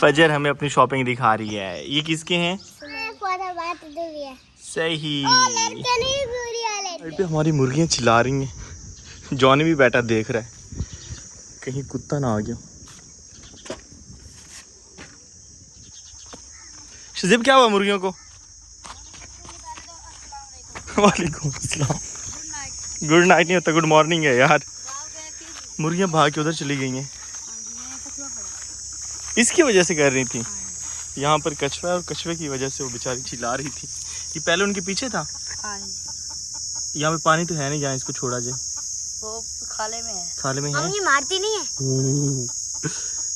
फजर हमें अपनी शॉपिंग दिखा रही है। ये किसके हैं? सही। घर पे हमारी मुर्गियाँ चिल्ला रही हैं। जॉनी भी बैठा देख रहा है कहीं कुत्ता ना आ गया। शजीब क्या हुआ मुर्गियों को? वालेकुम अस्सलाम। गुड नाइट नहीं होता, गुड मॉर्निंग है यार। मुर्गियाँ भाग के उधर चली गई हैं। इसकी वजह से कर रही थी। यहाँ पर कछुआ है और कछुए की वजह से वो बेचारी चिल्ला रही थी। ये पहले उनके पीछे था। यहाँ पे पानी तो है नहीं जहाँ इसको छोड़ा जाए। वो खाले में है। खाले में है। ये मारती नहीं है।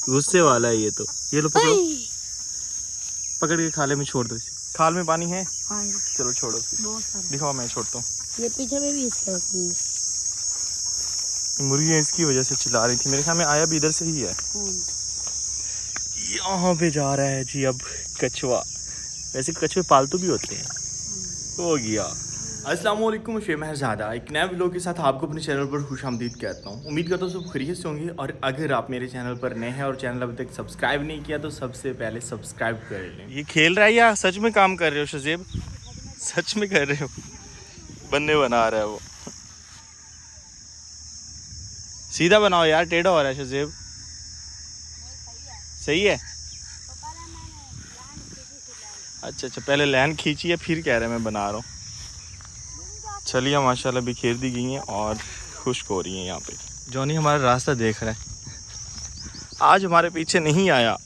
गुस्से वाला है ये तो। ये लो पकड़ो, पकड़ के खाले में छोड़ दो इसे। खाल में पानी है? हाँ जी। चलो छोड़ो, दिखाओ, मैं छोड़ता हूँ। ये पीछे में भी इसका मुर्गी इसकी वजह से चिल्ला रही थी। मेरे ख्याल में आया भी इधर से ही है। यहाँ पे जा रहा है जी अब कछुआ। वैसे कछुए पालतू भी होते हैं। हो गया। अस्सलाम वालेकुम, शहज़ादा एक नए व्लॉग के साथ आपको अपने चैनल पर खुशामदीद कहता हूँ। उम्मीद करता हूँ सब खैरियत से होंगे। और अगर आप मेरे चैनल पर नए हैं और चैनल अभी तक सब्सक्राइब नहीं किया तो सबसे पहले सब्सक्राइब कर लें। ये खेल रहा है या सच में काम कर रहे हो शजीब? सच में कर रहे हो? बन्ने बना रहा है वो। सीधा बनाओ यार, टेढ़ा हो रहा है शजीब। सही है। अच्छा, पहले लाइन खींची है फिर कह रहे हैं मैं बना रहा हूँ। चलिए माशाल्लाह बिखेर दी गई हैं और खुश्क हो रही हैं यहाँ पे। जॉनी हमारा रास्ता देख रहा है, आज हमारे पीछे नहीं आया।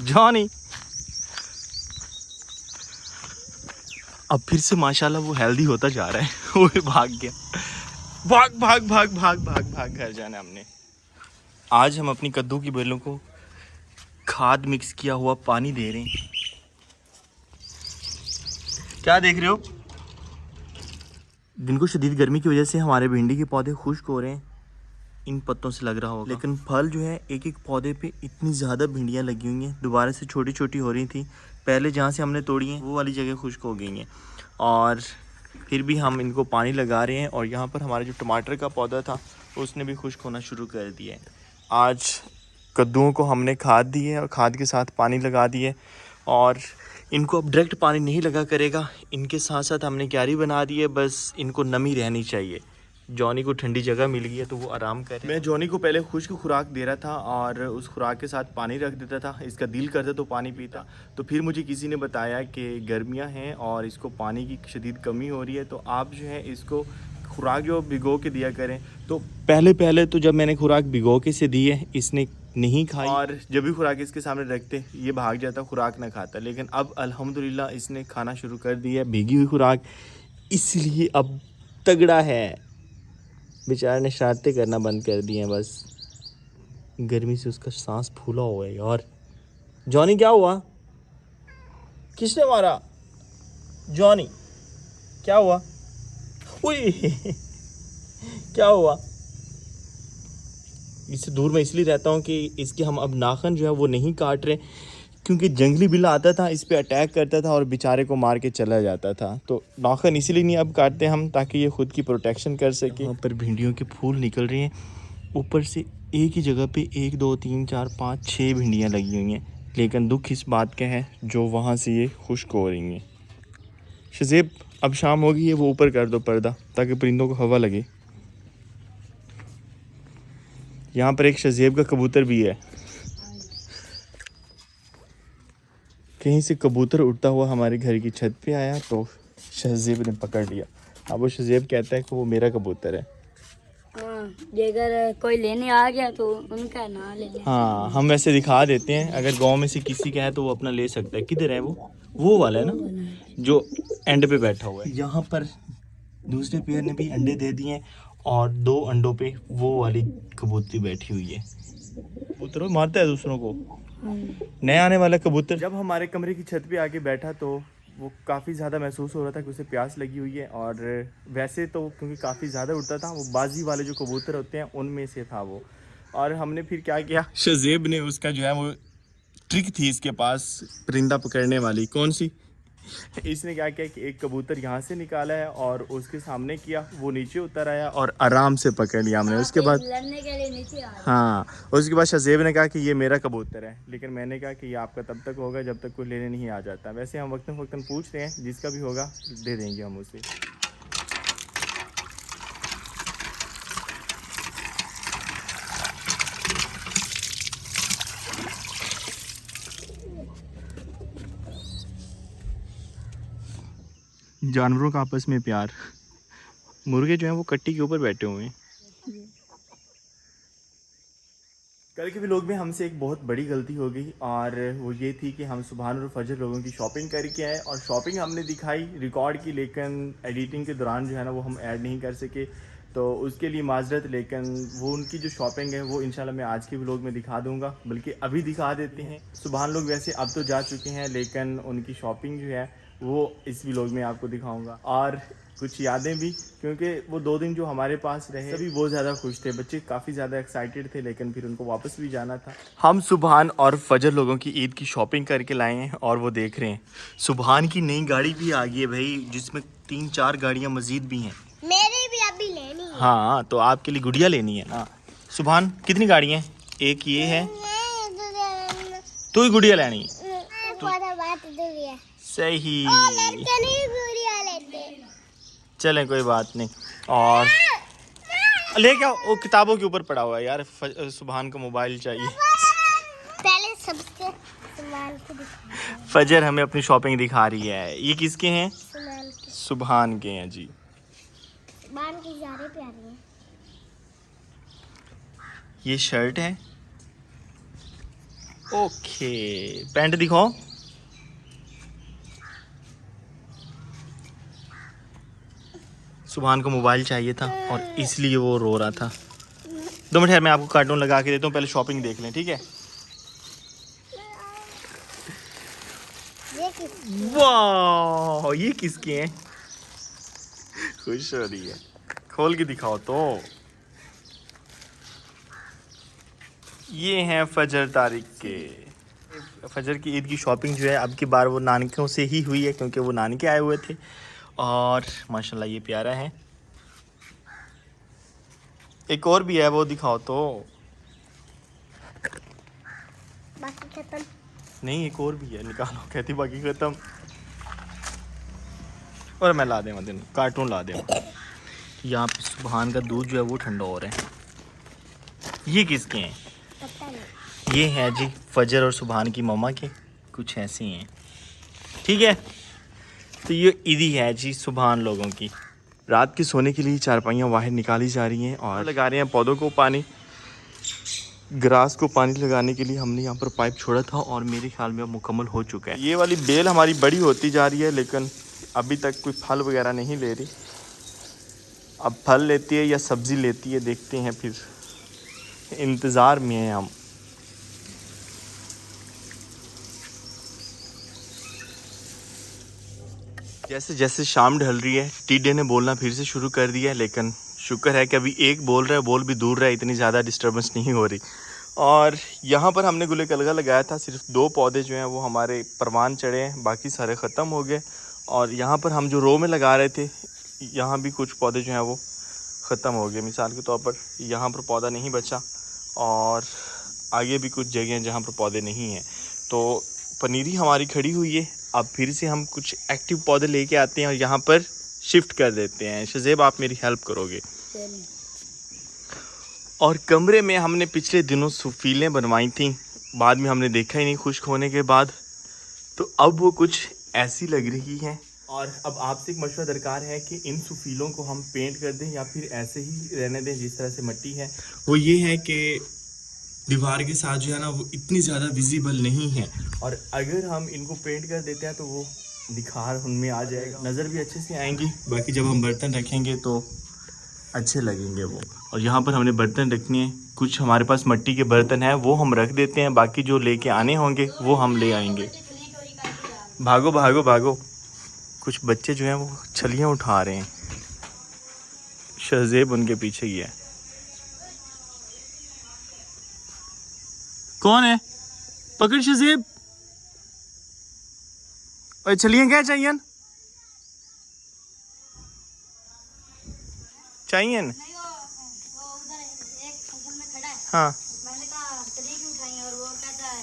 जॉनी अब फिर से माशाल्लाह वो हेल्दी होता जा रहा है। वो भी भाग गया। भाग भाग भाग भाग भाग भाग घर जाना हमने। आज हम अपनी कद्दू की बेलों को खाद मिक्स किया हुआ पानी दे रहे हैं। क्या देख रहे हो? दिन को शदीद गर्मी की वजह से हमारे भिंडी के पौधे खुश्क हो रहे हैं। इन पत्तों से लग रहा होगा, लेकिन फल जो है एक एक पौधे पे इतनी ज़्यादा भिंडियाँ लगी हुई हैं। दोबारा से छोटी छोटी हो रही थी। पहले जहाँ से हमने तोड़ी हैं वो वाली जगह खुश्क हो गई हैं। और फिर भी हम इनको पानी लगा रहे हैं। और यहाँ पर हमारा जो टमाटर का पौधा था उसने भी खुश्क होना शुरू कर दिया है। आज कद्दूओं को हमने खाद दी है और खाद के साथ पानी लगा दिए। और इनको अब डायरेक्ट पानी नहीं लगा करेगा। इनके साथ साथ हमने क्यारी बना दी है, बस इनको नमी रहनी चाहिए। जॉनी को ठंडी जगह मिल गई है तो वो आराम करे। मैं जॉनी को पहले खुश्क खुराक दे रहा था और उस खुराक के साथ पानी रख देता था। इसका दिल करता तो पानी पीता। तो फिर मुझे किसी ने बताया कि गर्मियां हैं और इसको पानी की शदीद कमी हो रही है, तो आप जो है इसको खुराक जो भिगो के दिया करें। तो पहले तो जब मैंने खुराक भिगो के से दी है इसने नहीं खाई, और जब भी खुराक इसके सामने रखते ये भाग जाता, खुराक ना खाता। लेकिन अब अल्हम्दुलिल्लाह इसने खाना शुरू कर दिया है भीगी हुई खुराक, इसलिए अब तगड़ा है। बेचारे ने शरारतें करना बंद कर दी हैं, बस गर्मी से उसका सांस फूला हुआ है यार। जॉनी क्या हुआ? किसने मारा? जॉनी क्या हुआ? उई क्या हुआ? इससे दूर मैं इसलिए रहता हूँ कि इसके हम अब नाखन जो है वो नहीं काट रहे, क्योंकि जंगली बिल्ला आता था इस पे अटैक करता था और बेचारे को मार के चला जाता था। तो नाखन इसीलिए नहीं अब काटते हम, ताकि ये खुद की प्रोटेक्शन कर सके। यहाँ पर भिंडियों के फूल निकल रहे हैं। ऊपर से एक ही जगह पे 1 2 3 4 5 6 भिंडियाँ लगी हुई हैं। लेकिन दुख इस बात का है जो वहाँ से ये खुश्क हो रही हैं। शजीब अब शाम होगी है, वो ऊपर कर दो पर्दा ताकि परिंदों को हवा लगे। यहाँ पर एक शजीब का कबूतर भी है। कहीं से कबूतर उड़ता हुआ हमारे घर की छत पे आया तो शहज़ेब ने पकड़ लिया। अब वो शहज़ेब कहता है कि वो मेरा कबूतर है। अगर कोई लेने आ गया तो उनका ना ले लें। हाँ, हम वैसे दिखा देते हैं, अगर गांव में से किसी का है तो वो अपना ले सकता है। किधर है वो वाला है ना जो एंड पे बैठा हुआ है। यहाँ पर दूसरे पेयर ने भी अंडे दे दिए और 2 अंडों पे वो वाली कबूतरी बैठी हुई है। कबूतर मारता है दूसरों को। नया आने वाला कबूतर जब हमारे कमरे की छत पे आके बैठा तो वो काफ़ी ज़्यादा महसूस हो रहा था कि उसे प्यास लगी हुई है। और वैसे तो क्योंकि काफ़ी ज़्यादा उड़ता था, वो बाजी वाले जो कबूतर होते हैं उनमें से था वो। और हमने फिर क्या किया, शहज़ेब ने उसका जो है वो ट्रिक थी इसके पास परिंदा पकड़ने वाली। कौन सी? इसने क्या किया कि एक कबूतर यहाँ से निकाला है और उसके सामने किया, वो नीचे उतर आया और आराम से पकड़ लिया हमने। उसके बाद लड़ने के लिए नीचे आ गया। हाँ, उसके बाद शहज़ेब ने कहा कि ये मेरा कबूतर है, लेकिन मैंने कहा कि ये आपका तब तक होगा जब तक कोई लेने नहीं आ जाता। वैसे हम वक्तन फ़क्तन पूछ रहे हैं, जिसका भी होगा दे देंगे हम उसे। जानवरों का आपस में प्यार। मुर्गे जो हैं वो कट्टी के ऊपर बैठे हुए हैं। कल के व्लॉग में हमसे एक बहुत बड़ी गलती हो गई और वो ये थी कि हम सुबहान और फजर लोगों की शॉपिंग करके आए और शॉपिंग हमने दिखाई, रिकॉर्ड की, लेकिन एडिटिंग के दौरान जो है ना वो हम ऐड नहीं कर सके, तो उसके लिए माजरत। लेकिन वो उनकी जो शॉपिंग है वो इंशाल्लाह मैं आज के व्लॉग में दिखा दूंगा, बल्कि अभी दिखा देते हैं। सुबहान लोग वैसे अब तो जा चुके हैं, लेकिन उनकी शॉपिंग जो है वो इस व्लॉग में आपको दिखाऊंगा, और कुछ यादें भी, क्योंकि वो 2 दिन जो हमारे पास रहे सभी बहुत ज़्यादा खुश थे, बच्चे काफ़ी ज़्यादा एक्साइटेड थे, लेकिन फिर उनको वापस भी जाना था। हम सुबहान और फजर लोगों की ईद की शॉपिंग करके लाए हैं और वो देख रहे हैं। सुबहान की नई गाड़ी भी आ गई है भाई, जिसमें 3-4 गाड़ियाँ मजीद भी हैं। मेरी भी अभी लेनी है। हाँ, तो आपके लिए गुड़िया लेनी है ना। सुबहान कितनी गाड़ियाँ हैं? एक ये है, तू ही गुड़िया लेनी है। सही, चलें कोई बात नहीं। और ले क्या, वो किताबों के ऊपर पड़ा हुआ है यार। सुबहान को मोबाइल चाहिए। पहले सबके सुमान को दिखाओ। फजर हमें अपनी शॉपिंग दिखा रही है। ये किसके हैं? सुमान के। सुबहान के हैं जी। सुमान की ज़्यादा प्यारी है। ये शर्ट है, ओके। पैंट दिखाओ। सुबहान को मोबाइल चाहिए था और इसलिए वो रो रहा था। 2 मिनट, मैं आपको कार्टून लगा के देता हूँ, पहले शॉपिंग देख लें, ठीक है? वाह, ये किसके हैं? खुश हो रही है, खोल के दिखाओ तो। ये हैं फजर तारिक के। फजर की ईद की शॉपिंग जो है अब की बार वो नानकों से ही हुई है, क्योंकि वो नानके आए हुए थे। और माशाल्लाह ये प्यारा है। एक और भी है, वो दिखाओ तो। बाकी खत्म। नहीं, एक और भी है, निकालो। कहती बाकी खत्म। और मैं ला देवा दिन कार्टून ला देवा। यहाँ पे सुबहान का दूध जो है वो ठंडा हो रहा है। ये किसके हैं? पता नहीं। ये है जी फजर और सुबहान की मम्मा के, कुछ ऐसे ही हैं, ठीक है? तो ये ईदी है जी सुबहान लोगों की। रात के सोने के लिए चारपाइयाँ बाहर निकाली जा रही हैं और लगा रहे हैं पौधों को पानी। ग्रास को पानी लगाने के लिए हमने यहाँ पर पाइप छोड़ा था और मेरे ख्याल में अब मुकम्मल हो चुका है। ये वाली बेल हमारी बड़ी होती जा रही है, लेकिन अभी तक कोई फल वगैरह नहीं ले रही। अब फल लेती है या सब्ज़ी लेती है, देखते हैं, फिर इंतज़ार में हैं हम। जैसे जैसे शाम ढल रही है, टिड्डे ने बोलना फिर से शुरू कर दिया है, लेकिन शुक्र है कि अभी एक बोल रहा है, बोल भी दूर रहा है, इतनी ज़्यादा डिस्टर्बेंस नहीं हो रही। और यहाँ पर हमने गुले कलगा लगाया था, सिर्फ 2 पौधे जो हैं वो हमारे परवान चढ़े हैं, बाकी सारे ख़त्म हो गए। और यहाँ पर हम जो रो में लगा रहे थे, यहाँ भी कुछ पौधे जो हैं वो ख़त्म हो गए। मिसाल के तौर पर यहाँ पर पौधा नहीं बचा और आगे भी कुछ जगह हैं जहाँ पर पौधे नहीं हैं। तो पनीरी हमारी खड़ी हुई है, अब फिर से हम कुछ एक्टिव पौधे लेके आते हैं और यहाँ पर शिफ्ट कर देते हैं। शज़ेब, आप मेरी हेल्प करोगे? और कमरे में हमने पिछले दिनों सुफीलें बनवाई थी, बाद में हमने देखा ही नहीं खुश्क होने के बाद, तो अब वो कुछ ऐसी लग रही हैं। और अब आपसे एक मशवरा दरकार है कि इन सुफीलों को हम पेंट कर दें या फिर ऐसे ही रहने दें जिस तरह से मिट्टी है। वो ये है कि दीवार के साथ जो है ना वो इतनी ज़्यादा विजिबल नहीं है, और अगर हम इनको पेंट कर देते हैं तो वो निखार उनमें आ जाएगा, नज़र भी अच्छे से आएंगी। बाकी जब हम बर्तन रखेंगे तो अच्छे लगेंगे वो। और यहाँ पर हमने बर्तन रखने हैं, कुछ हमारे पास मिट्टी के बर्तन हैं वो हम रख देते हैं, बाकी जो लेके आने होंगे वो हम ले आएंगे। भागो भागो भागो, कुछ बच्चे जो हैं वो छलियाँ उठा रहे हैं। शहज़ेब उनके पीछे ही है। कौन है? पकड़ शज़ेब। और चलिए क्या चाहिए चाहिए नहीं वो उधर एक फसल में खड़ा है। हाँ मैंने कहा चलिए क्यों उठाई और वो कहता है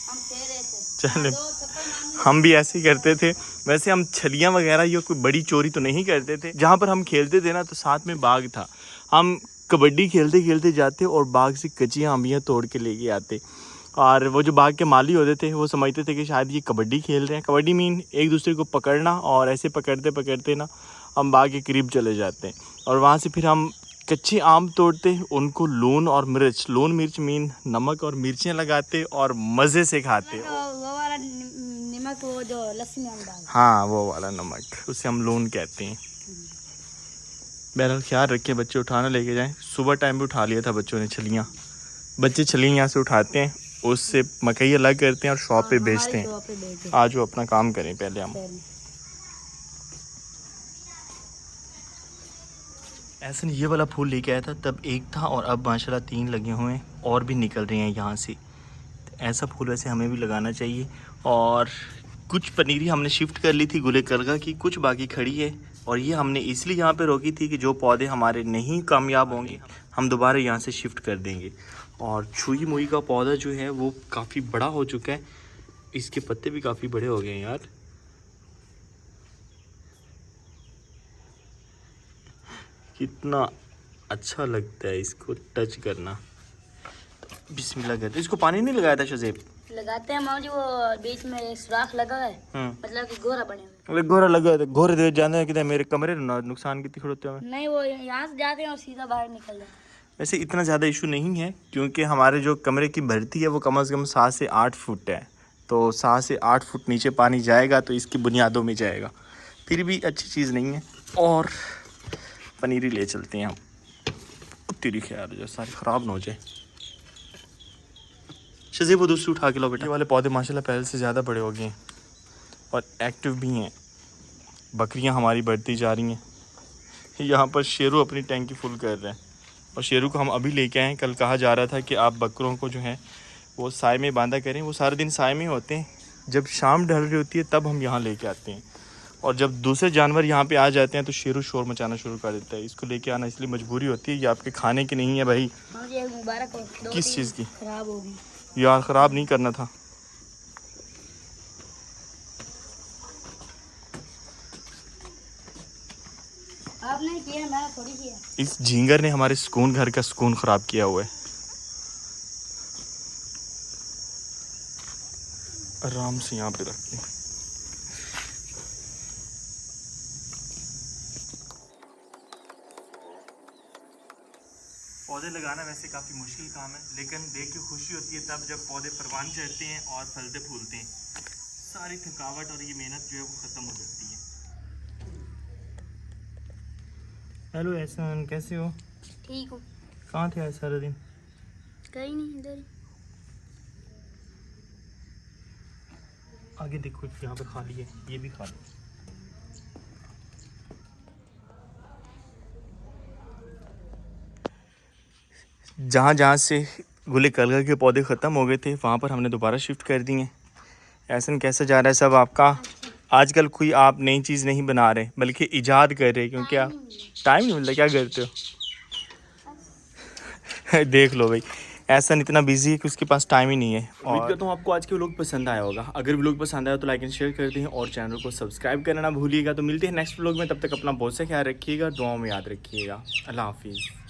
हम खेल रहे थे। चले दो थप्पड़ मार लिए। हम भी ऐसे ही करते थे। वैसे हम छलियां वगैरह ये कोई बड़ी चोरी तो नहीं करते थे। जहाँ पर हम खेलते थे ना तो साथ में बाग था, हम कबड्डी खेलते खेलते जाते और बाग से कच्चियाँ आमियाँ तोड़ के लेके आते। और वो जो बाग के माली होते थे वो समझते थे कि शायद ये कबड्डी खेल रहे हैं। कबड्डी मीन एक दूसरे को पकड़ना, और ऐसे पकड़ते पकड़ते ना हम बाग के करीब चले जाते हैं और वहाँ से फिर हम कच्चे आम तोड़ते, उनको लून और मिर्च, लून मिर्च मीन नमक और मिर्चें लगाते और मज़े से खाते। वो वाला नमक वो जो लस्सी में हम डालते। हाँ वो वाला नमक, उसे हम लून कहते हैं। बहरहाल ख्याल रखिए, बच्चे उठाना लेके जाएं। सुबह टाइम पे उठा लिया था बच्चों ने छलियाँ। बच्चे छलियाँ यहाँ से उठाते हैं, उससे मकई अलग करते हैं और शॉप पे बेचते हैं। आज वो अपना काम करें पहले हम। ऐसा ये वाला फूल लेके आया था, तब एक था और अब माशाल्लाह 3 लगे हुए हैं और भी निकल रहे हैं यहाँ से। ऐसा फूल वैसे हमें भी लगाना चाहिए। और कुछ पनीरी हमने शिफ्ट कर ली थी गुले करगा की, कुछ बाकी खड़ी है। और ये हमने इसलिए यहाँ पे रोकी थी कि जो पौधे हमारे नहीं कामयाब होंगे हम दोबारा यहाँ से शिफ्ट कर देंगे। और छुई मुई का पौधा जो है वो काफ़ी बड़ा हो चुका है, इसके पत्ते भी काफ़ी बड़े हो गए हैं यार। कितना अच्छा लगता है इसको टच करना। बिस्मिल्लाह करते। इसको पानी नहीं लगाया था शज़ेब? लगाते हैं मामा जी, वो बीच में एक सुराख लगा है, मतलब कि गोरा बने हुए। गोरा लगा है, गोरे दे जाने कि मेरे कमरे ना नुकसान कितनी होते हैं। नहीं वो यहाँ से जाते हैं और सीधा बाहर निकल जाते हैं। वैसे इतना ज़्यादा इशू नहीं है क्योंकि हमारे जो कमरे की भर्ती है वो कम से कम 7 से 8 फुट है, तो 7 से 8 फुट नीचे पानी जाएगा तो इसकी बुनियादों में जाएगा, फिर भी अच्छी चीज़ नहीं है। और पनीरी ले चलते हैं हम। तेरी ख्याल जो सारी ख़राब ना हो जाए। शज़ेब वो दूसरी उठा के लो बेटा। ये वाले पौधे माशाल्लाह पहले से ज़्यादा बड़े हो गए हैं और एक्टिव भी हैं। बकरियां हमारी बढ़ती जा रही हैं। यहाँ पर शेरू अपनी टैंकी फुल कर रहे हैं और शेरू को हम अभी लेके आए हैं। कल कहा जा रहा था कि आप बकरों को जो है वो साए में बांधा करें, वो सारा दिन साए में होते हैं। जब शाम ढल रही होती है तब हम यहाँ लेके आते हैं, और जब दूसरे जानवर यहाँ पे आ जाते हैं तो शेरू शोर मचाना शुरू कर देता है। इसको लेके आना इसलिए मजबूरी होती है, ये आपके खाने की नहीं है भाई। मुझे मुबारक हो। किस चीज़ की? खराब होगी यार, ख़राब नहीं करना था। आपने किया, मैंने थोड़ी किया। इस झींगर ने हमारे सुकून, घर का सुकून ख़राब किया हुआ है। आराम से यहाँ पे रखते हैं। पौधे लगाना वैसे काफ़ी मुश्किल काम है, लेकिन देख के खुशी होती है तब जब पौधे परवान चढ़ते हैं और फलते फूलते हैं। सारी थकावट और ये मेहनत जो है वो ख़त्म हो जाती है। हेलो एहसान, कैसे हो? ठीक हूँ। कहाँ थे आज सारा दिन? कहीं नहीं, इधर। आगे देखो, यहाँ पे खाली है, ये भी खाली। जहाँ जहाँ से गुले कलगा के पौधे ख़त्म हो गए थे वहाँ पर हमने दोबारा शिफ्ट कर दिए। ऐसा कैसा जा रहा है सब आपका? आजकल कोई आप नई चीज़ नहीं बना रहे बल्कि इजाद कर रहे, क्योंकि आप टाइम नहीं मिलता। क्या करते हो? देख लो भाई, ऐसा इतना बिजी है कि उसके पास टाइम ही नहीं है। उम्मीद करता हूँ आपको आज के व्लॉग पसंद आया होगा। अगर व्लॉग पसंद आया तो लाइक एंड शेयर कर दें और चैनल को सब्सक्राइब करना ना भूलिएगा। तो मिलते हैं नेक्स्ट व्लॉग में, तब तक अपना बहुत सा ख्याल रखिएगा, दुआओं में याद रखिएगा। अल्लाह हाफिज़।